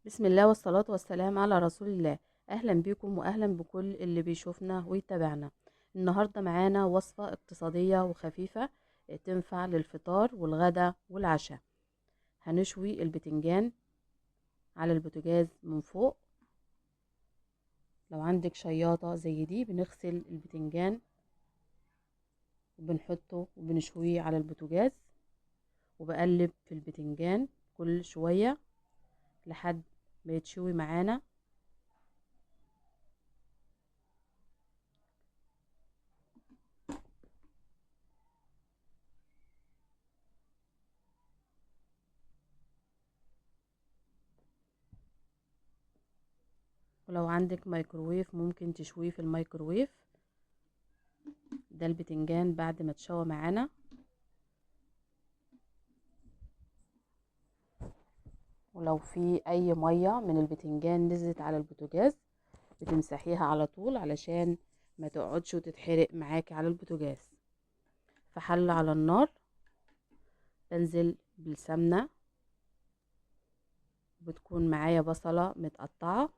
بسم الله والصلاة والسلام على رسول الله. أهلا بكم وأهلا بكل اللي بيشوفنا ويتابعنا. النهاردة معانا وصفة اقتصادية وخفيفة تنفع للفطار والغدا والعشاء. هنشوي البتنجان على البوتاجاز من فوق. لو عندك شياطة زي دي بنغسل البتنجان وبنحطه وبنشويه على البوتاجاز، وبقلب في البتنجان كل شوية لحد ما يتشوي معانا. ولو عندك مايكروويف ممكن تشويه في الميكروويف. ده البتنجان بعد ما اتشوى معانا. ولو في اي ميه من البتنجان نزلت على البوتاجاز بتمسحيها على طول علشان ما تقعدش وتتحرق معاكي على البوتاجاز. في حله على النار بنزل بالسمنه، بتكون معايا بصله متقطعه،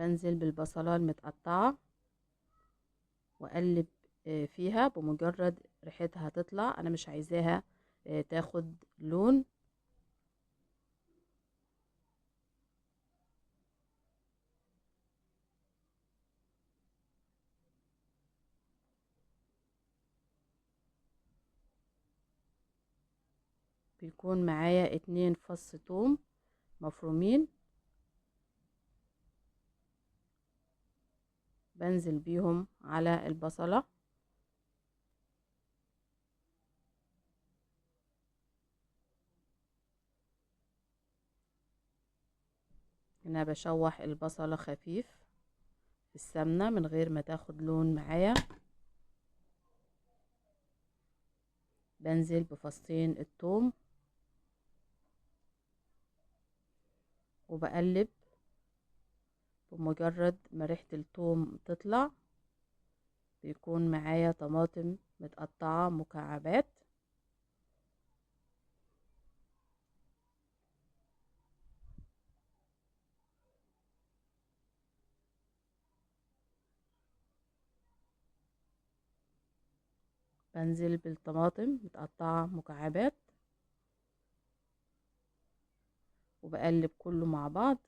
بنزل بالبصله المتقطعه واقلب فيها. بمجرد ريحتها تطلع، انا مش عايزاها تاخد لون. بيكون معايا 2 فص ثوم مفرومين، بنزل بيهم على البصلة. هنا بشوح البصلة خفيف في السمنة من غير ما تاخد لون معايا. بنزل ب2 فص الثوم وبقلب. بمجرد ما ريحة الثوم تطلع بيكون معايا طماطم متقطعة مكعبات، بنزل بالطماطم متقطعة مكعبات وبقلب كله مع بعض.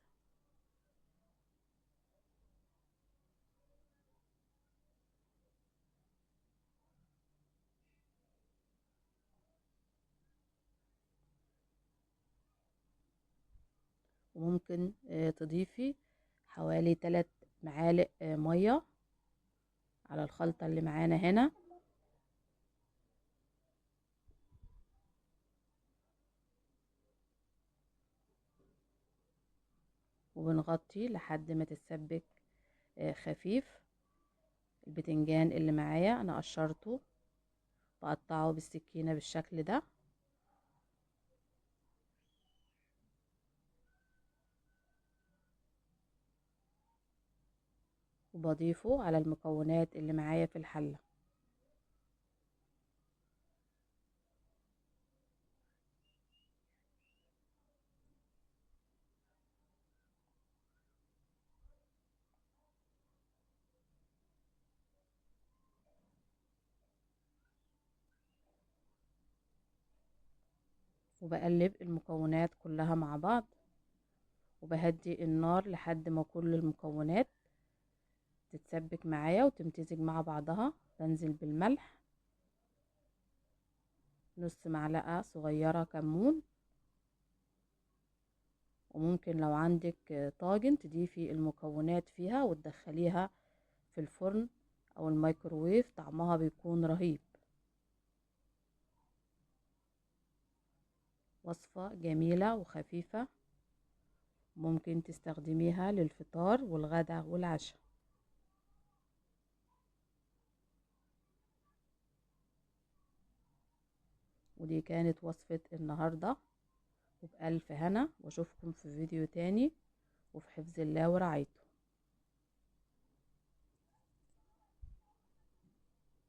وممكن تضيفي حوالي 3 معالق مية على الخلطة اللي معانا هنا، وبنغطي لحد ما تتسبك خفيف. البتنجان اللي معايا انا قشرته، بقطعه بالسكينة بالشكل ده، وبضيفه على المكونات اللي معايا في الحلة. وبقلب المكونات كلها مع بعض، وبهدي النار لحد ما كل المكونات تتسبك معايا وتمتزج مع بعضها. بنزل بالملح، نص معلقة صغيرة كمون. وممكن لو عندك طاجن تضيفي المكونات فيها وتدخليها في الفرن او الميكروويف، طعمها بيكون رهيب. وصفة جميلة وخفيفة، ممكن تستخدميها للفطار والغدا والعشاء. ودي كانت وصفة النهاردة، وبألف هنا، واشوفكم في فيديو تاني، وفي حفظ الله ورعايته.